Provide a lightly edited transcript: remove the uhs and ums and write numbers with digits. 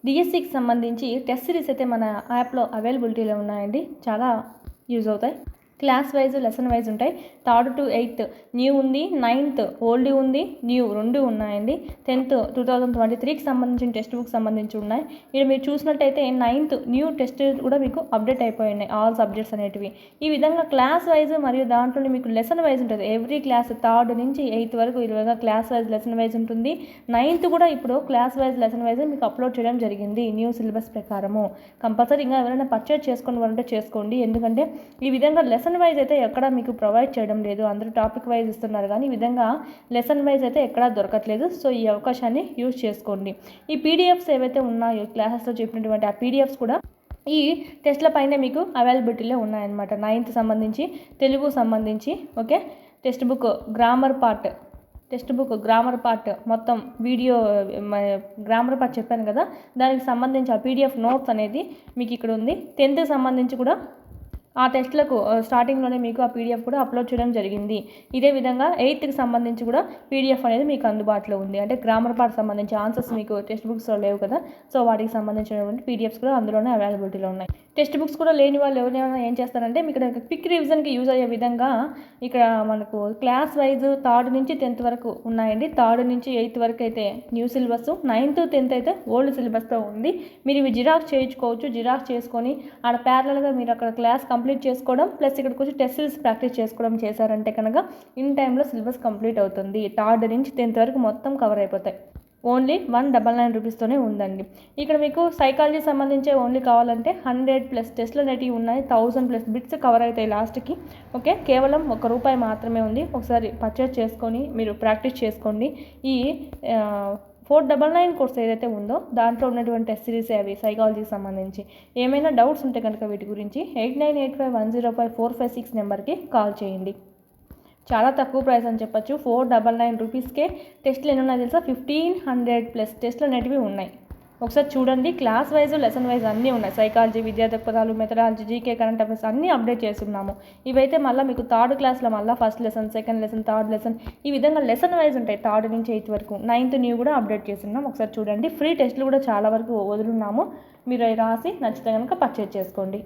డిఎస్సికి సంబంధించి test series అయితే మన యాప్లో అవైలబిలిటీలో ఉన్నాయండి. చాలా యూజ్ అవుతాయి. క్లాస్ వైజ్ లెసన్ వైజ్ ఉంటాయి. 3rd to 8th న్యూ ఉంది, 9th ఓల్డ్ ఉంది, న్యూ రెండు ఉన్నాయండి. 10th 2023కి సంబంధించిన టెక్స్ట్ బుక్ సంబంధించి ఉన్నాయి. ఇక్కడ మీరు చూసినట్టయితే 9th న్యూ టెస్ట్ కూడా మీకు అప్డేట్ అయిపోయినాయి, ఆల్ సబ్జెక్ట్స్ అనేటివి. ఈ విధంగా క్లాస్ వైజ్ మరియు దాంట్లో మీకు లెసన్ వైజ్ ఉంటుంది. ఎవ్రీ క్లాస్ 3rd నుంచి 8th వరకు ఈ విధంగా క్లాస్ వైజ్ లెసన్ వైజ్ ఉంటుంది. 9th కూడా ఇప్పుడు క్లాస్ వైజ్ లెసన్ వైజ్ మీకు అప్లోడ్ చేయడం జరిగింది న్యూ సిలబస్ ప్రకారము. కంపల్సరీగా ఎవరైనా పర్చేజ్ చేసుకోవాలంటే చేసుకోండి. ఎందుకంటే ఈ విధంగా లెసన్ వైజ్ అయితే ఎక్కడ మీకు ప్రొవైడ్ చేయడం లేదు. అందరూ టాపిక్ వైజ్ ఇస్తున్నారు కానీ ఈ విధంగా లెసన్ వైజ్ అయితే ఎక్కడా దొరకట్లేదు. సో ఈ అవకాశాన్ని యూజ్ చేసుకోండి. ఈ పీడిఎఫ్స్ ఏవైతే ఉన్నాయో క్లాసెస్లో చెప్పినటువంటి ఆ పీడిఎఫ్స్ కూడా ఈ టెస్ట్ల పైన మీకు అవైలబిలిటీలో ఉన్నాయన్నమాట. 9th సంబంధించి, తెలుగు సంబంధించి, okay, text book grammar part మొత్తం వీడియో గ్రామర్ పార్ట్ చెప్పాను కదా, దానికి సంబంధించి ఆ పీడిఎఫ్ నోట్స్ అనేది మీకు ఇక్కడ ఉంది. 10th సంబంధించి కూడా ఆ టెస్ట్లకు స్టార్టింగ్లోనే మీకు ఆ పీడిఎఫ్ కూడా అప్లోడ్ చేయడం జరిగింది. ఇదే విధంగా 8th సంబంధించి కూడా పీడిఎఫ్ అనేది మీకు అందుబాటులో ఉంది. అంటే గ్రామర్ పార్ట్ సంబంధించి ఆన్సర్స్ మీకు టెక్స్ట్ బుక్స్లో లేవు కదా, సో వాటికి సంబంధించినటువంటి పీడిఎఫ్స్ కూడా అందులోనే అవైలబిలిటీలో ఉన్నాయి. టెక్స్ట్ బుక్స్ కూడా లేని వాళ్ళు ఎవరైనా ఏం చేస్తారంటే మీకు క్విక్ రివిజన్కి యూజ్ అయ్యే విధంగా ఇక్కడ మనకు క్లాస్ వైజ్ 3rd నుంచి 10th వరకు ఉన్నాయండి. 3rd నుంచి 8th వరకు అయితే న్యూ సిలబస్, 9th 10th అయితే ఓల్డ్ సిలబస్తో ఉంది. మీరు ఇవి జిరాక్స్ చేయించుకోవచ్చు. జిరాక్స్ చేసుకొని ఆడ ప్యారలల్గా మీరు అక్కడ క్లాస్ కంప్లీట్ చేసుకోవడం ప్లస్ ఇక్కడికి వచ్చి టెస్ట్ సిరీస్ ప్రాక్టీస్ చేసుకోవడం చేశారంటే కనుక ఇన్ టైంలో సిలబస్ కంప్లీట్ అవుతుంది. 3rd నుంచి 10th వరకు మొత్తం కవర్ అయిపోతాయి. ఓన్లీ 199 రూపీస్తోనే ఉందండి. ఇక్కడ మీకు సైకాలజీ సంబంధించే ఓన్లీ కావాలంటే 100+ టెస్ట్లు అనేటివి ఉన్నాయి. 1000+ బిట్స్ కవర్ అవుతాయి లాస్ట్కి. ఓకే, కేవలం ₹1 మాత్రమే ఉంది. ఒకసారి పర్చేస్ చేసుకొని మీరు ప్రాక్టీస్ చేసుకోండి. ఈ 499 కోర్స్ ఏదైతే ఉందో దాంట్లో ఉన్నటువంటి టెస్ట్ సిరీస్ అవి సైకాలజీకి సంబంధించి. ఏమైనా డౌట్స్ ఉంటే కనుక వీటి గురించి 8985105456 నెంబర్కి కాల్ చేయండి. చాలా తక్కువ ప్రైస్ అని చెప్పచ్చు. 499 రూపీస్కే టెస్ట్లు ఎన్ని ఉన్నాయి తెలుసా? 1500+ టెస్ట్లు అనేటివి ఉన్నాయి. ఒకసారి చూడండి. క్లాస్ వైజ్ లెసన్ వైజ్ అన్నీ ఉన్నాయి. సైకాలజీ, విద్యా దృక్పథాలు, మెథడాలజీ, జీకే, కరెంట్ అఫైర్స్ అన్నీ అప్డేట్ చేస్తున్నాము. ఇవైతే మళ్ళీ మీకు 3rd క్లాస్లో మళ్ళీ 1st lesson, 2nd lesson, 3rd lesson ఈ విధంగా లెసన్ వైజ్ ఉంటాయి. 3rd నుంచి 8th వరకు. 9th న్యూ కూడా అప్డేట్ చేస్తున్నాం. ఒకసారి చూడండి. ఫ్రీ టెస్ట్లు కూడా చాలా వరకు వదులున్నాము. మీరు అవి రాసి నచ్చితే కనుక పర్చేజ్ చేసుకోండి.